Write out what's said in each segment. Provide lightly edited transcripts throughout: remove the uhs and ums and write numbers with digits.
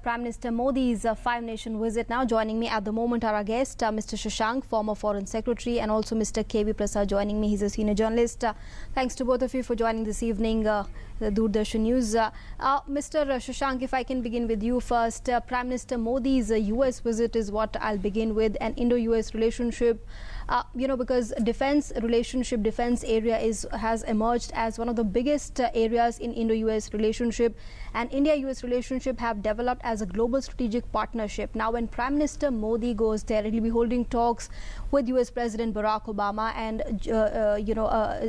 Prime Minister Modi's five-nation visit now. Joining me at the moment are our guest, Mr. Shashank, former Foreign Secretary, and also Mr. K.V. Prasad joining me. He's a senior journalist. Thanks to both of you for joining this evening, the Doordarshan News. Mr. Shashank, if I can begin with you first. Prime Minister Modi's US visit is what I'll begin with, an Indo-US relationship. Because defense area has emerged as one of the biggest areas in Indo-US relationship, and India-US relationship have developed as a global strategic partnership. Now, when Prime Minister Modi goes there, he'll be holding talks with US President Barack Obama and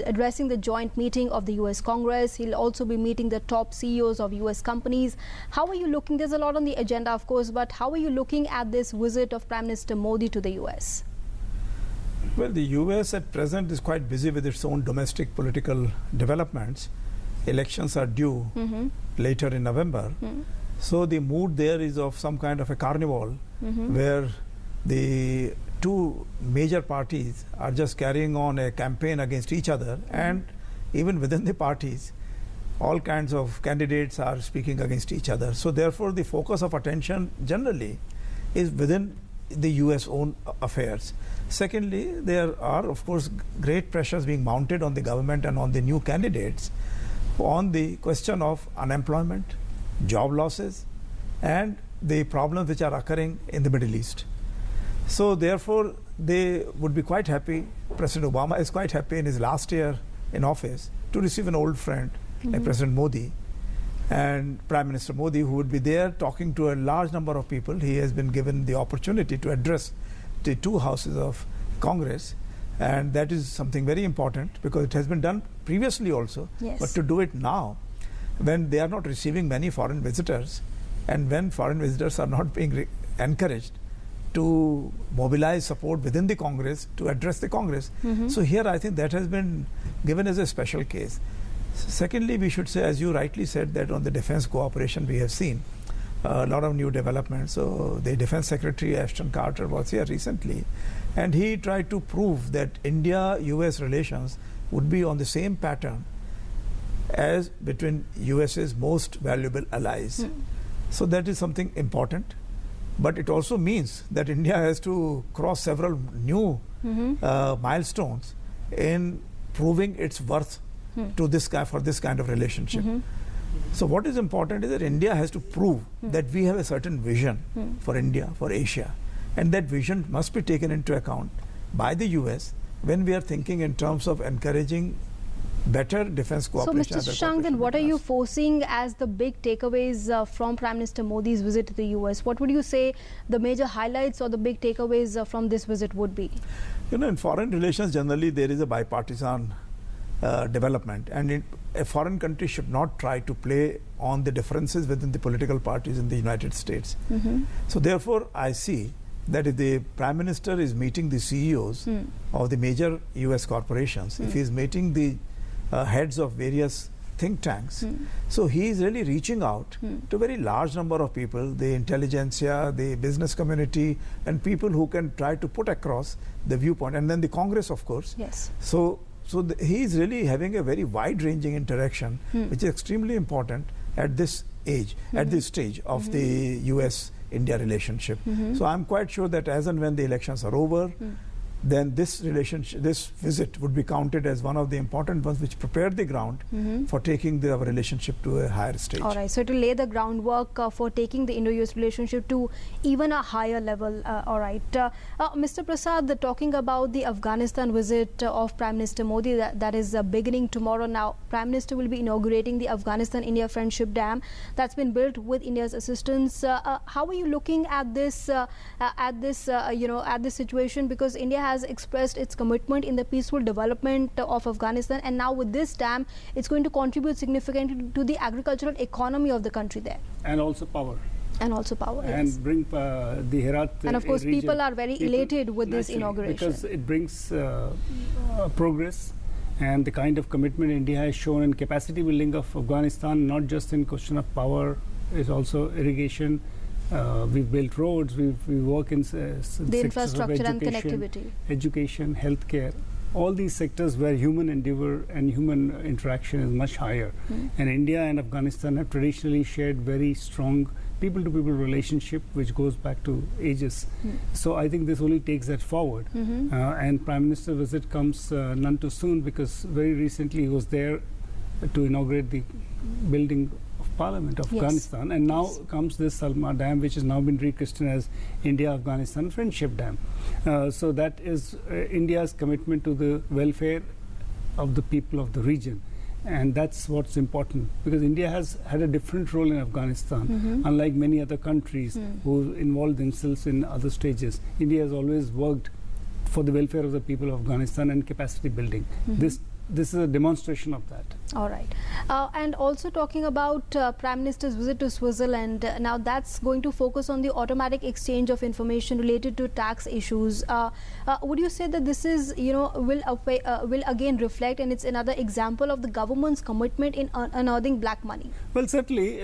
addressing the joint meeting of the US Congress. He'll also be meeting the top CEOs of US companies. How are you looking? There's a lot on the agenda, of course, but how are you looking at this visit of Prime Minister Modi to the US? Well, the US at present is quite busy with its own domestic political developments. Elections are due later in November. So the mood there is of some kind of a carnival where the two major parties are just carrying on a campaign against each other, and even within the parties, all kinds of candidates are speaking against each other. So therefore, the focus of attention generally is within the US own affairs. Secondly, there are, of course, great pressures being mounted on the government and on the new candidates on the question of unemployment, job losses, and the problems which are occurring in the Middle East. So therefore, they would be quite happy, President Obama is quite happy in his last year in office to receive an old friend like President Modi and Prime Minister Modi, who would be there talking to a large number of people. He has been given the opportunity to address the two houses of Congress, and that is something very important because it has been done previously also. Yes. But to do it now, when they are not receiving many foreign visitors, and when foreign visitors are not being encouraged to mobilize support within the Congress to address the Congress. So here I think that has been given as a special case. Secondly, we should say, as you rightly said, that on the defense cooperation we have seen a lot of new developments. So the Defense Secretary Ashton Carter was here recently, and he tried to prove that India-US relations would be on the same pattern as between US's most valuable allies. So that is something important. But it also means that India has to cross several new milestones in proving its worth to this for this kind of relationship. So what is important is that India has to prove that we have a certain vision for India, for Asia, and that vision must be taken into account by the US when we are thinking in terms of encouraging better defense cooperation. So, Mr. Shashank, then what are you foreseeing as the big takeaways from Prime Minister Modi's visit to the US? What would you say the major highlights or the big takeaways from this visit would be? In foreign relations, generally there is a bipartisan development, and a foreign country should not try to play on the differences within the political parties in the United States. So therefore, I see that if the Prime Minister is meeting the CEOs of the major US corporations, if he is meeting the heads of various think tanks, so he is really reaching out to a very large number of people, the intelligentsia, the business community, and people who can try to put across the viewpoint, and then the Congress, of course. Yes. So he is really having a very wide-ranging interaction, which is extremely important at this age, at this stage of the US-India relationship. So I'm quite sure that as and when the elections are over, then this visit would be counted as one of the important ones which prepared the ground for taking our relationship to a higher stage. All right, so to lay the groundwork for taking the Indo-US relationship to even a higher level. All right. Mr. Prasad, talking about the Afghanistan visit of Prime Minister Modi, that is beginning tomorrow. Now, Prime Minister will be inaugurating the Afghanistan-India Friendship Dam that's been built with India's assistance. How are you looking at this situation? Because India has expressed its commitment in the peaceful development of Afghanistan, and now with this dam, it's going to contribute significantly to the agricultural economy of the country there. And also power. And also power, and yes. Bring the Herat and of course, region. people are very elated with this inauguration. Because it brings progress, and the kind of commitment India has shown in capacity building of Afghanistan, not just in question of power, is also irrigation. We've built roads, we work in the infrastructure and connectivity, education, healthcare, all these sectors where human endeavor and human interaction is much higher. And India and Afghanistan have traditionally shared very strong people-to-people relationship which goes back to ages. So I think this only takes that forward. And Prime Minister's visit comes none too soon, because very recently he was there to inaugurate the building of Parliament of Afghanistan, and now comes this Salma Dam, which has now been rechristened as India-Afghanistan Friendship Dam. So that is India's commitment to the welfare of the people of the region. And that's what's important, because India has had a different role in Afghanistan, unlike many other countries who involved themselves in other stages. India has always worked for the welfare of the people of Afghanistan and capacity building. This is a demonstration of that. All right. And also talking about Prime Minister's visit to Switzerland, now that's going to focus on the automatic exchange of information related to tax issues. Would you say that this is, will again reflect, and it's another example of the government's commitment in unearthing black money? Well, certainly,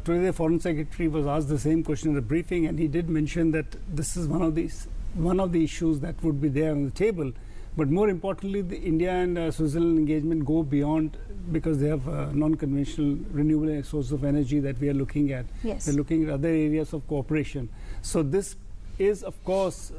today the Foreign Secretary was asked the same question in the briefing, and he did mention that this is one of the issues that would be there on the table. But more importantly, the India and Switzerland engagement go beyond, because they have non-conventional renewable sources of energy that we are looking at. Yes. We're looking at other areas of cooperation. So this is, of course,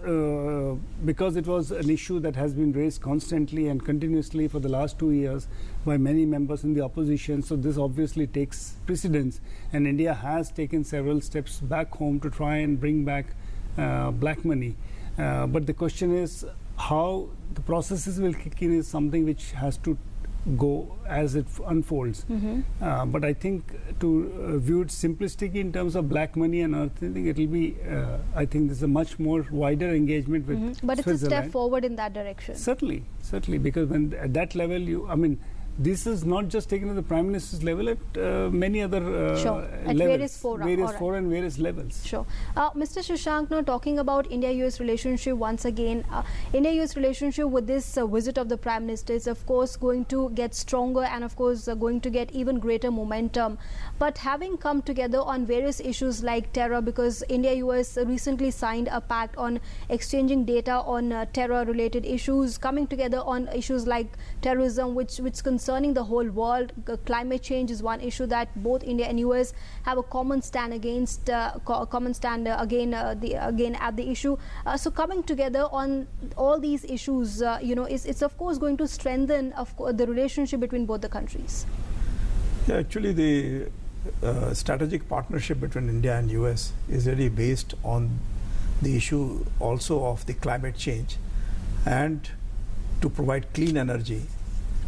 because it was an issue that has been raised constantly and continuously for the last 2 years by many members in the opposition. So this obviously takes precedence, and India has taken several steps back home to try and bring back black money. But the question is, how the processes will kick in is something which has to go as it unfolds. But I think to view it simplistically in terms of black money and other thing, it will be, I think there's a much more wider engagement with But it's a Switzerland. step forward in that direction. Certainly, because when at that level, this is not just taken at the Prime Minister's level, at many other at levels, various fora. and various levels. Sure. Mr. Shashank, now talking about India-US relationship once again, India-US relationship with this visit of the Prime Minister is of course going to get stronger and of course going to get even greater momentum. But having come together on various issues like terror, because India-US recently signed a pact on exchanging data on terror-related issues, coming together on issues like terrorism, which concerning the whole world. Climate change is one issue that both India and US have a common stand against, again at the issue. So coming together on all these issues, it's of course going to strengthen the relationship between both the countries. Yeah, actually the strategic partnership between India and US is really based on the issue also of the climate change and to provide clean energy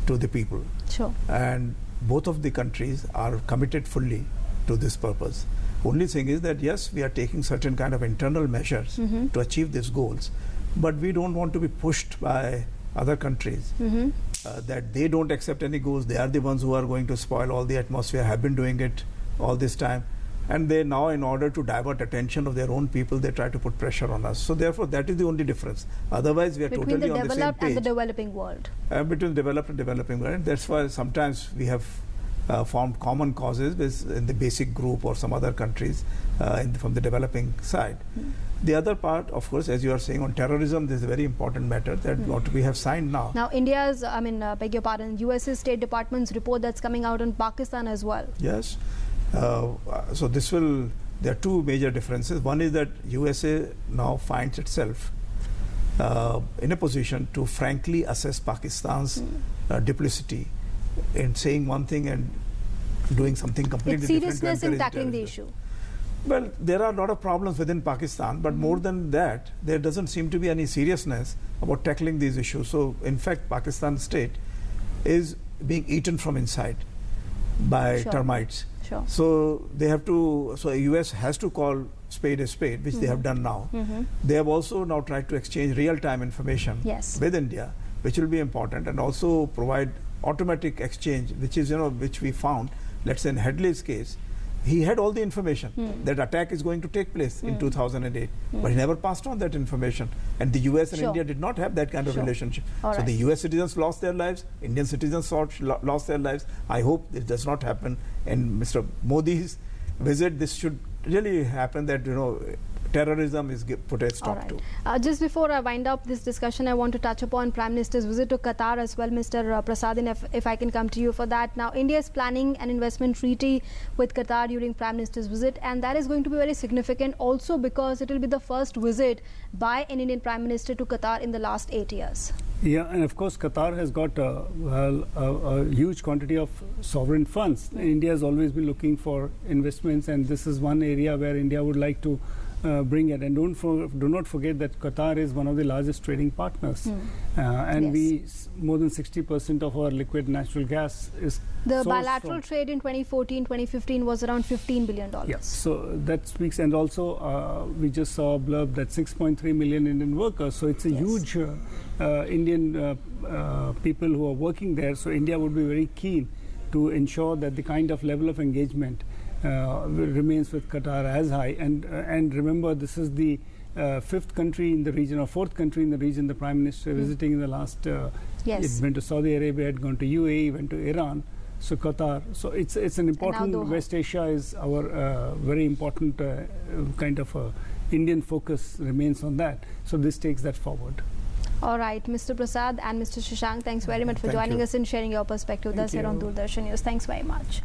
to the people. Sure. And both of the countries are committed fully to this purpose. Only thing is that yes, we are taking certain kind of internal measures to achieve these goals, but we don't want to be pushed by other countries that they don't accept any goals. They are the ones who are going to spoil all the atmosphere, have been doing it all this time. And they now, in order to divert attention of their own people, they try to put pressure on us. So therefore, that is the only difference. Otherwise, we are between totally the on the same developed page. and the developing world. Between developed and developing world. And that's why sometimes we have formed common causes in the basic group or some other countries from the developing side. The other part, of course, as you are saying on terrorism, this is a very important matter that what we have signed now. Now, India's, beg your pardon, US's State Department's report that's coming out on Pakistan as well. Yes. So there are two major differences. One is that USA now finds itself in a position to frankly assess Pakistan's duplicity in saying one thing and doing something completely different. Its seriousness in tackling the issue. Well, there are a lot of problems within Pakistan, but more than that, there doesn't seem to be any seriousness about tackling these issues. So, in fact, Pakistan state is being eaten from inside by termites. Sure. So they have to. So US has to call spade a spade, which they have done now. They have also now tried to exchange real-time information with India, which will be important, and also provide automatic exchange, which is which we found. Let's say in Headley's case, he had all the information that attack is going to take place in 2008, but he never passed on that information. And the US and India did not have that kind of relationship. So the US citizens lost their lives, Indian citizens lost their lives. I hope it does not happen. And Mr. Modi's visit, this should really happen, that terrorism is put a All stop right. to. Just before I wind up this discussion, I want to touch upon Prime Minister's visit to Qatar as well, Mr. Prasadin, if I can come to you for that. Now, India is planning an investment treaty with Qatar during Prime Minister's visit, and that is going to be very significant also because it will be the first visit by an Indian Prime Minister to Qatar in the last 8 years. Yeah, and of course, Qatar has got a huge quantity of sovereign funds. India has always been looking for investments, and this is one area where India would like to bring it. And do not forget that Qatar is one of the largest trading partners, and Yes. more than 60% of our liquid natural gas is The sourced bilateral from. trade in 2014-2015 was around $15 billion. Yeah, so that speaks, and also we just saw a blurb that 6.3 million Indian workers. So it's a Yes. huge Indian people who are working there. So India would be very keen to ensure that the kind of level of engagement remains with Qatar as high. And remember, this is the fifth country in the region, or fourth country in the region, the Prime Minister visiting in the last. Yes. It went to Saudi Arabia, had gone to UAE, went to Iran. So Qatar, so it's an important. Doha. West Asia is our very important kind of Indian focus remains on that. So this takes that forward. All right, Mr. Prasad and Mr. Shashank, thanks very much for Thank joining you. us and sharing your perspective with us Thank here on you. Doordarshan News. Thanks very much.